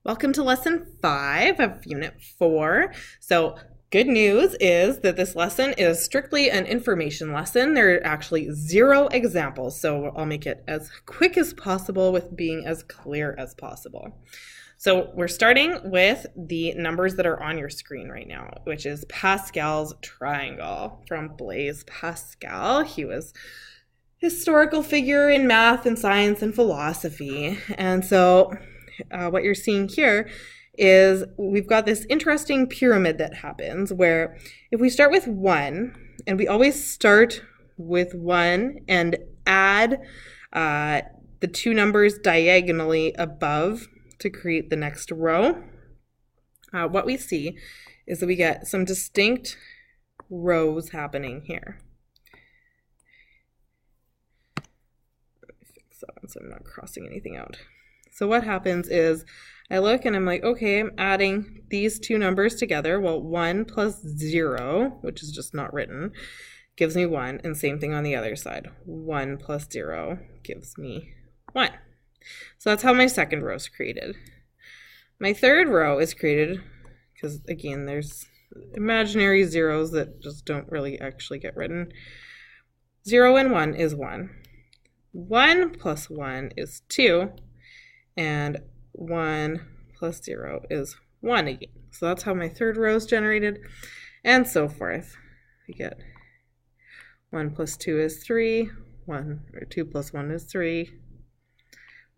Welcome to lesson 5 of unit 4. So good news is that this lesson is strictly an information lesson. There are actually 0 examples, so I'll make it as quick as possible with being as clear as possible. So we're starting with the numbers that are on your screen right now, which is Pascal's triangle from Blaise Pascal. He was historical figure in math and science and philosophy. And so what you're seeing here is we've got this interesting pyramid that happens where if we start with 1, and we always start with 1 and add the 2 numbers diagonally above to create the next row, what we see is that we get some distinct rows happening here. Let me fix that one so I'm not crossing anything out. So what happens is I look and I'm like, okay, I'm adding these 2 numbers together. Well, 1 plus 0, which is just not written, gives me 1. And same thing on the other side. 1 plus 0 gives me 1. So that's how my second row is created. My third row is created because, again, there's imaginary zeros that just don't really actually get written. 0 and 1 is 1. 1 plus 1 is 2. And 1 plus 0 is 1 again. So that's how my third row is generated, and so forth. We get 1 plus 2 is 3, 2 plus 1 is 3,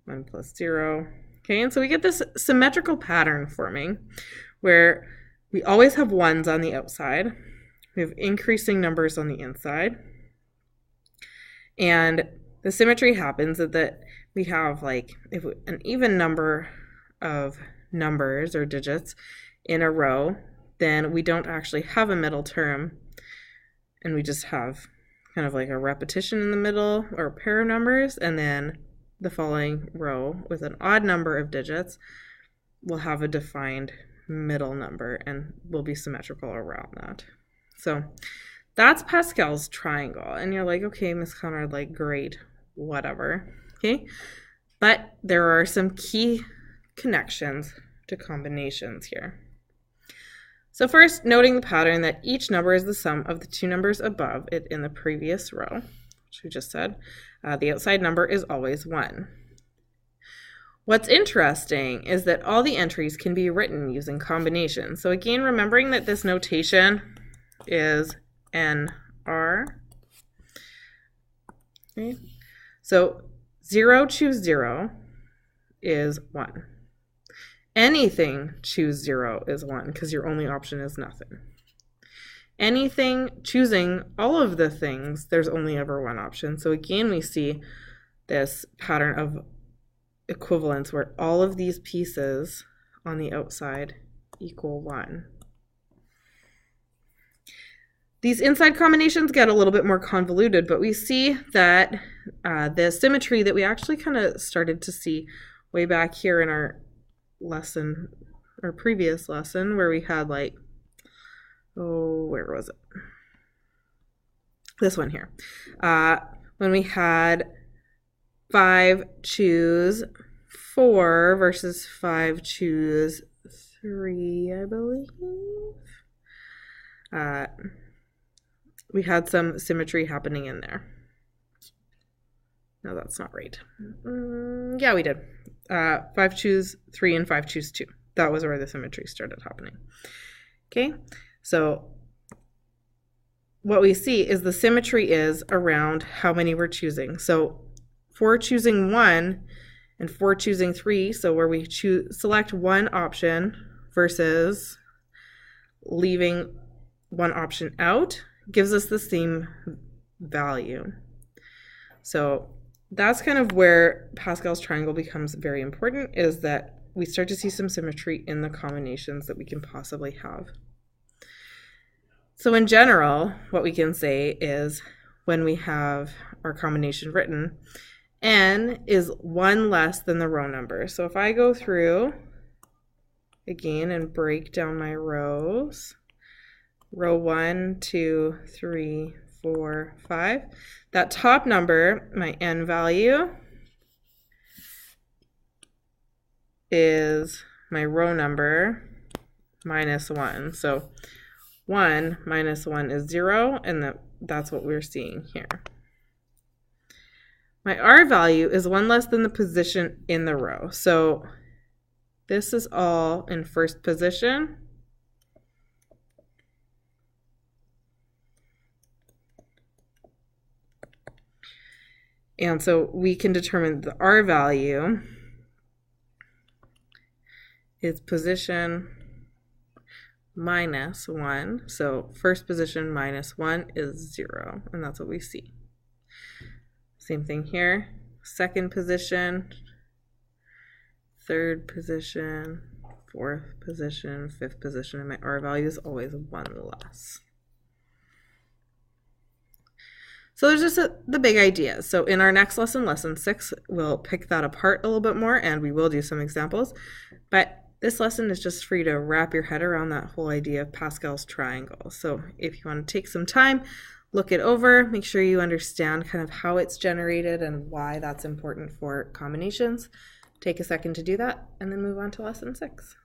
1 plus 0. Okay, and so we get this symmetrical pattern forming where we always have 1s on the outside. We have increasing numbers on the inside. And the symmetry happens that we have an even number of numbers or digits in a row, then we don't actually have a middle term, and we just have kind of like a repetition in the middle or a pair of numbers, and then the following row with an odd number of digits will have a defined middle number and will be symmetrical around that. So that's Pascal's triangle, and you're like, okay, Miss Conrad, like, great, whatever. Okay, but there are some key connections to combinations here. So first, noting the pattern that each number is the sum of the 2 numbers above it in the previous row, which we just said. The outside number is always 1. What's interesting is that all the entries can be written using combinations. So again, remembering that this notation is NR. Okay. So 0 choose 0 is 1. Anything choose 0 is 1 because your only option is nothing. Anything choosing all of the things, there's only ever one option. So again, we see this pattern of equivalence where all of these pieces on the outside equal 1. These inside combinations get a little bit more convoluted, but we see that the symmetry that we actually kind of started to see way back here in our lesson, our previous lesson, where we had where was it? This one here. When we had 5 choose 4 versus 5 choose 3, I believe. We had some symmetry happening in there. No, that's not right. Yeah, we did. 5 choose 3 and 5 choose 2. That was where the symmetry started happening. Okay, so what we see is the symmetry is around how many we're choosing. So 4 choosing 1 and 4 choosing 3, so where we select one option versus leaving one option out, gives us the same value. So that's kind of where Pascal's triangle becomes very important, is that we start to see some symmetry in the combinations that we can possibly have. So in general, what we can say is when we have our combination written, n is 1 less than the row number. So if I go through again and break down my rows, row 1, 2, 3, 4, 5. That top number, my n value, is my row number minus 1. So 1 minus 1 is 0, and that's what we're seeing here. My R value is 1 less than the position in the row. So this is all in first position. And so we can determine the R value is position minus 1. So first position minus 1 is 0, and that's what we see. Same thing here. Second position, third position, fourth position, fifth position, and my R value is always 1 less. So there's just the big ideas. So in our next lesson, lesson 6, we'll pick that apart a little bit more, and we will do some examples. But this lesson is just for you to wrap your head around that whole idea of Pascal's triangle. So if you want to take some time, look it over, make sure you understand kind of how it's generated and why that's important for combinations. Take a second to do that, and then move on to lesson 6.